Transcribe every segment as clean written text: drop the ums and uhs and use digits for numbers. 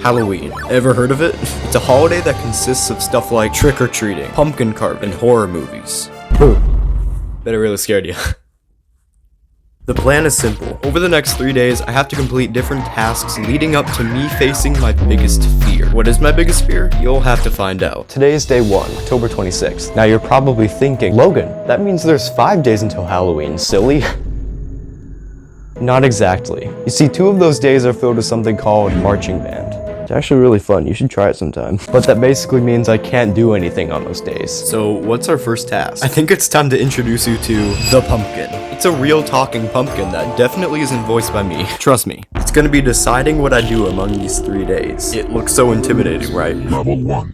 Halloween. Ever heard of it? It's a holiday that consists of stuff like trick-or-treating, pumpkin carving, and horror movies. That really scared you. The plan is simple. Over the next 3 days, I have to complete different tasks leading up to me facing my biggest fear. What is my biggest fear? You'll have to find out. Today is day 1, October 26th. Now you're probably thinking, Logan, that means there's 5 days until Halloween, silly. Not exactly. You see, 2 of those days are filled with something called marching band. It's actually really fun, you should try it sometime. But that basically means I can't do anything on those days. So what's our first task? I think it's time to introduce you to the pumpkin. It's a real talking pumpkin that definitely isn't voiced by me. Trust me, it's gonna be deciding what I do among these 3 days. It looks so intimidating, right? Level 1.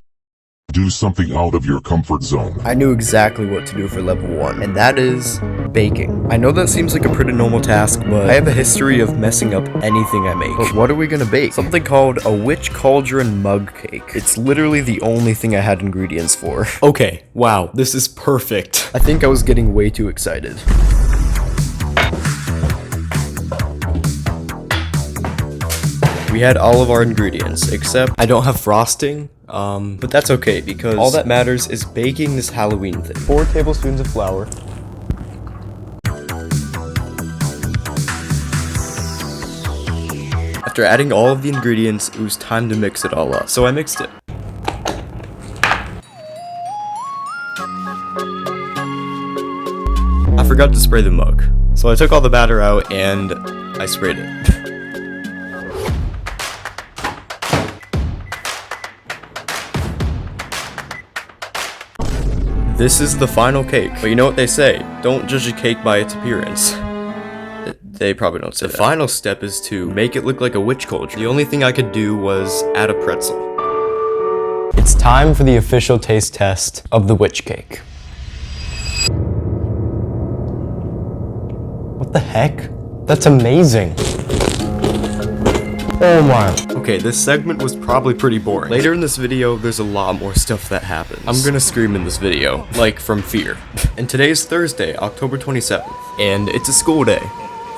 Do something out of your comfort zone. I knew exactly what to do for level 1, and that is baking. I know that seems like a pretty normal task, but I have a history of messing up anything I make. But what are we gonna bake? Something called a witch cauldron mug cake. It's literally the only thing I had ingredients for. Okay, wow, this is perfect. I think I was getting way too excited. We had all of our ingredients, except I don't have frosting, but that's okay because all that matters is baking this Halloween thing. 4 tablespoons of flour. After adding all of the ingredients, it was time to mix it all up. So I mixed it. I forgot to spray the mug. So I took all the batter out and I sprayed it. This is the final cake. But you know what they say, don't judge a cake by its appearance. They probably don't say that. The final step is to make it look like a witch cauldron. The only thing I could do was add a pretzel. It's time for the official taste test of the witch cake. What the heck? That's amazing. Oh my. Okay, this segment was probably pretty boring. Later in this video, there's a lot more stuff that happens. I'm gonna scream in this video, like from fear. And today's Thursday, October 27th, and it's a school day.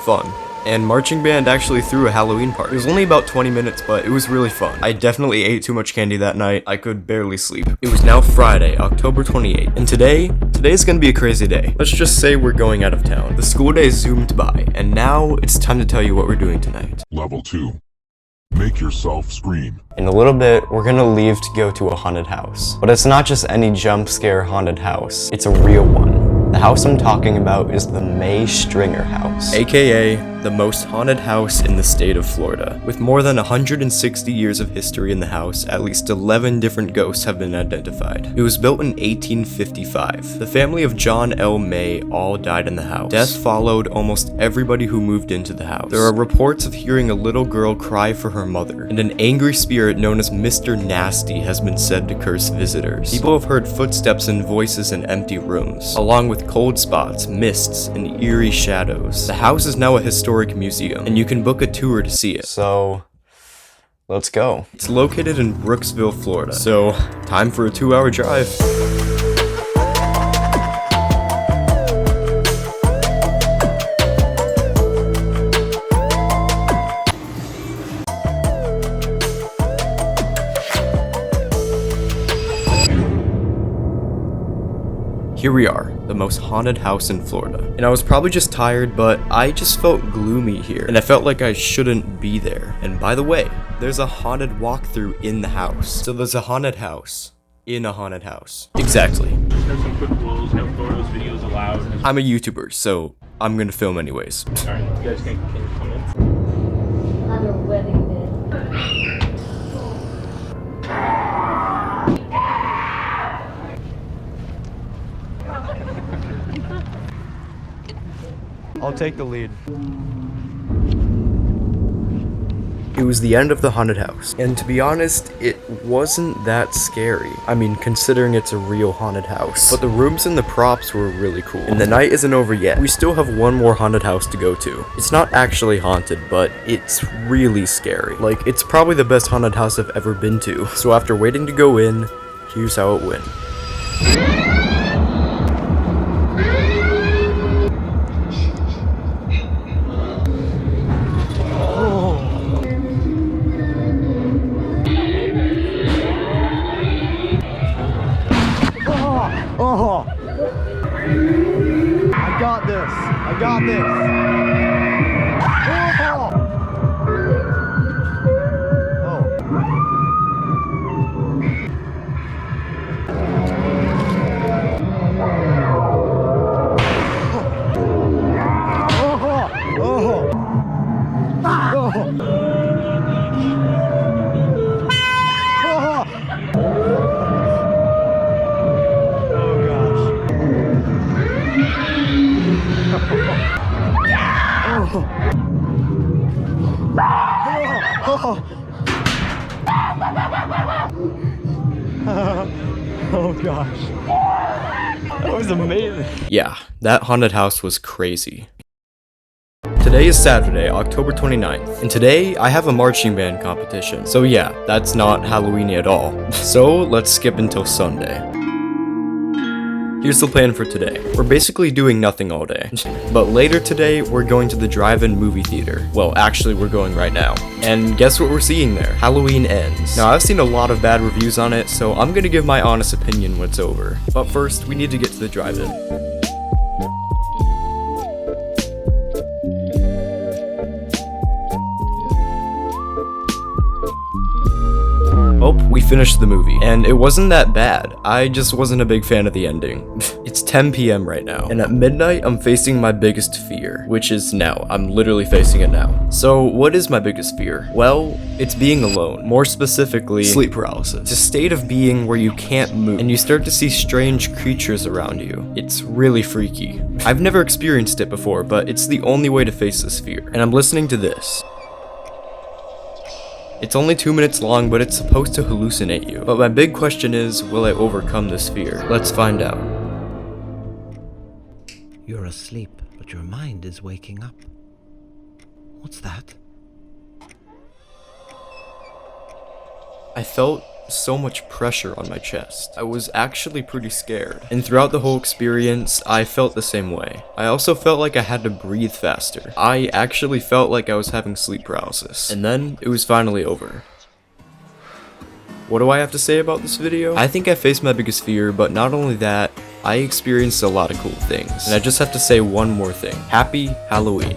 Fun. And marching band actually threw a Halloween party. It was only about 20 minutes, but it was really fun. I definitely ate too much candy that night. I could barely sleep. It was now Friday, October 28th, and today's gonna be a crazy day. Let's just say we're going out of town. The school day zoomed by, and now it's time to tell you what we're doing tonight. Level 2. Make yourself scream. In a little bit, we're gonna leave to go to a haunted house. But it's not just any jump scare haunted house, it's a real one. The house I'm talking about is the May Stringer house, aka the most haunted house in the state of Florida. With more than 160 years of history in the house, at least 11 different ghosts have been identified. It was built in 1855. The family of John L. May all died in the house. Death followed almost everybody who moved into the house. There are reports of hearing a little girl cry for her mother, and an angry spirit known as Mr. Nasty has been said to curse visitors. People have heard footsteps and voices in empty rooms, along with cold spots, mists, and eerie shadows. The house is now a historic museum, and you can book a tour to see it. So, let's go. It's located in Brooksville, Florida. So, time for a 2-hour drive. Here we are, the most haunted house in Florida. And I was probably just tired, but I just felt gloomy here. And I felt like I shouldn't be there. And by the way, there's a haunted walkthrough in the house. So there's a haunted house in a haunted house. Exactly. Just have some quick rules, no photos, videos allowed. I'm a YouTuber, so I'm gonna film anyways. Alright, you guys can come in. On your wedding day. I'll take the lead. It was the end of the haunted house, and to be honest, it wasn't that scary. I mean, considering it's a real haunted house. But the rooms and the props were really cool. And the night isn't over yet. We still have one more haunted house to go to. It's not actually haunted, but it's really scary. Like, it's probably the best haunted house I've ever been to. So after waiting to go in, here's how it went. I got this. Oh gosh. That was amazing. Yeah, that haunted house was crazy. Today is Saturday, October 29th, and today I have a marching band competition. So yeah, that's not Halloweeny at all. So let's skip until Sunday. Here's the plan for today. We're basically doing nothing all day. But later today, we're going to the drive-in movie theater. Well, actually, we're going right now. And guess what we're seeing there? Halloween Ends. Now, I've seen a lot of bad reviews on it, so I'm gonna give my honest opinion when it's over. But first, we need to get to the drive-in. Oh, we finished the movie, and it wasn't that bad. I just wasn't a big fan of the ending. It's 10 p.m. right now, and at midnight, I'm facing my biggest fear, which is now. I'm literally facing it now. So, what is my biggest fear? Well, it's being alone. More specifically, sleep paralysis. It's a state of being where you can't move, and you start to see strange creatures around you. It's really freaky. I've never experienced it before, but it's the only way to face this fear. And I'm listening to this. It's only 2 minutes long, but it's supposed to hallucinate you. But my big question is, will I overcome this fear? Let's find out. You're asleep, but your mind is waking up. What's that? I felt so much pressure on my chest. I was actually pretty scared. And throughout the whole experience, I felt the same way. I also felt like I had to breathe faster. I actually felt like I was having sleep paralysis. And then, it was finally over. What do I have to say about this video? I think I faced my biggest fear, but not only that, I experienced a lot of cool things. And I just have to say one more thing. Happy Halloween.